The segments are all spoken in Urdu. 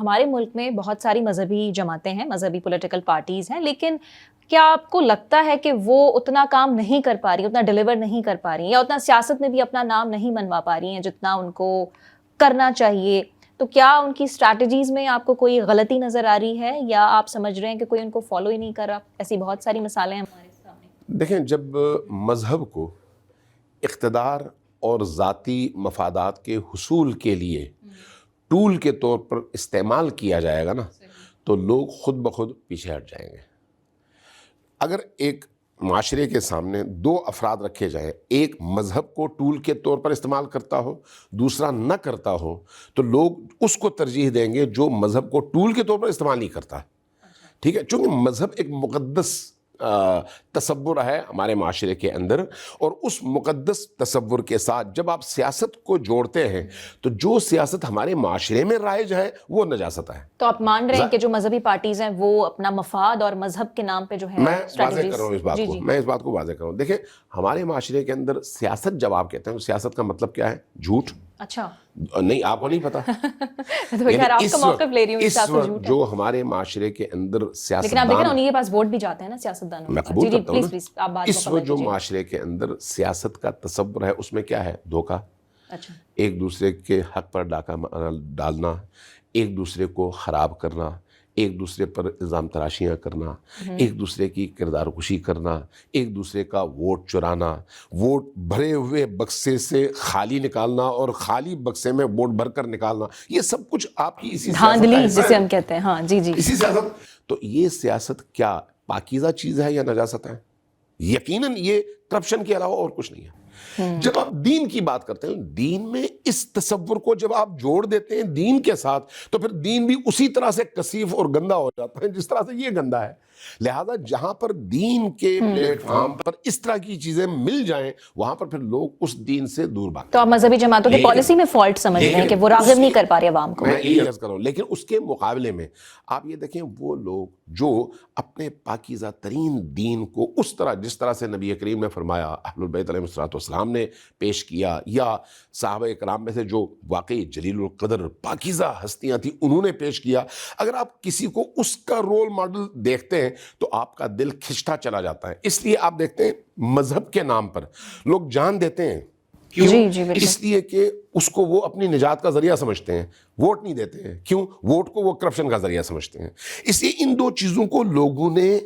ہمارے ملک میں بہت ساری مذہبی جماعتیں ہیں, مذہبی پولیٹیکل پارٹیز ہیں, لیکن کیا آپ کو لگتا ہے کہ وہ اتنا کام نہیں کر پا رہی, اتنا ڈیلیور نہیں کر پا رہی, یا اتنا سیاست میں بھی اپنا نام نہیں منوا پا رہی ہیں جتنا ان کو کرنا چاہیے؟ تو کیا ان کی اسٹریٹجیز میں آپ کو کوئی غلطی نظر آ رہی ہے, یا آپ سمجھ رہے ہیں کہ کوئی ان کو فالو ہی نہیں کر رہا؟ ایسی بہت ساری مثالیں ہیں ہمارے سامنے. دیکھیں, جب مذہب کو اقتدار اور ذاتی مفادات کے حصول کے لیے ٹول کے طور پر استعمال کیا جائے گا نا, تو لوگ خود بخود پیچھے ہٹ جائیں گے. اگر ایک معاشرے کے سامنے دو افراد رکھے جائیں, ایک مذہب کو ٹول کے طور پر استعمال کرتا ہو, دوسرا نہ کرتا ہو, تو لوگ اس کو ترجیح دیں گے جو مذہب کو ٹول کے طور پر استعمال نہیں کرتا. ٹھیک ہے, چونکہ مذہب ایک مقدس تصور ہے ہمارے معاشرے کے اندر, اور اس مقدس تصور کے ساتھ جب آپ سیاست کو جوڑتے ہیں تو جو سیاست ہمارے معاشرے میں رائج ہے وہ نجاست ہے. تو آپ مان رہے ہیں کہ جو مذہبی پارٹیز ہیں وہ اپنا مفاد اور مذہب کے نام پہ جو ہے میں واضح کر رہا ہوں اس بات کو, میں اس بات کو واضح کر رہا ہوں. دیکھیں, ہمارے معاشرے کے اندر سیاست جب آپ کہتے ہیں تو سیاست کا مطلب کیا ہے؟ جھوٹ. اچھا, نہیں, آپ کو نہیں پتا. اس وقت جو ہمارے معاشرے کے اندر لیکن آپ دیکھیں نا, انہیں کے پاس ووٹ بھی جاتے ہیں نا سیاستدانوں. میں قبول کرتا ہوں نا. اس وقت جو معاشرے کے اندر سیاست کا تصور ہے اس میں کیا ہے؟ دھوکہ, ایک دوسرے کے حق پر ڈاکہ ڈالنا, ایک دوسرے کو خراب کرنا, ایک دوسرے پر الزام تراشیاں کرنا, ایک دوسرے کی کردار کشی کرنا, ایک دوسرے کا ووٹ چرانا, ووٹ بھرے ہوئے بکسے سے خالی نکالنا اور خالی بکسے میں ووٹ بھر کر نکالنا. یہ سب کچھ آپ کی اسی دھاندلی جسے ہم کہتے ہیں. ہاں جی, اسی سیاست. تو یہ سیاست کیا پاکیزہ چیز ہے یا نجاست ہے؟ یقیناً یہ کرپشن کے علاوہ اور کچھ نہیں ہے. جب آپ دین کی بات کرتے ہیں, دین میں اس تصور کو جب آپ جوڑ دیتے ہیں دین کے ساتھ, تو پھر دین بھی اسی طرح سے کثیف اور گندا ہو جاتا ہے جس طرح سے یہ گندا ہے. لہذا جہاں پر دین کے پلیٹ فارم پر اس طرح کی چیزیں مل جائیں, وہاں پر پھر لوگ اس دین سے دور بھاگتے ہیں. تو آپ مذہبی جماعتوں کی پالیسی میں فالٹ سمجھ رہے ہیں کہ وہ راغب نہیں کر پا رہے عوام کو. میں یہ عرض کر رہا ہوں, لیکن اس کے مقابلے میں آپ یہ دیکھیں, وہ لوگ جو اپنے پاکیزہ ترین دین کو اس طرح جس طرح سے نبی کریم نے فرمایا, اہل البیت علیہ الصلوۃ والسلام نے پیش کیا, یا صحابہ کرام میں سے جو واقعی جلیل القدر پاکیزہ ہستیاں تھیں انہوں نے پیش کیا, اگر آپ کسی کو اس کا رول ماڈل دیکھتے ہیں تو آپ کا دل کھنچتا چلا جاتا ہے. اس لیے آپ دیکھتے ہیں مذہب کے نام پر لوگ جان دیتے ہیں. کیوں؟ اس لیے کہ اس کو وہ اپنی نجات کا ذریعہ سمجھتے ہیں, ووٹ نہیں دیتے ہیں. کیوں؟ ووٹ کو وہ کرپشن کا ذریعہ سمجھتے ہیں. اس لیے ان دو چیزوں کو لوگوں نے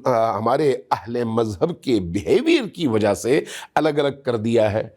ہمارے اہل مذہب کے بیہیویئر کی وجہ سے الگ الگ کر دیا ہے.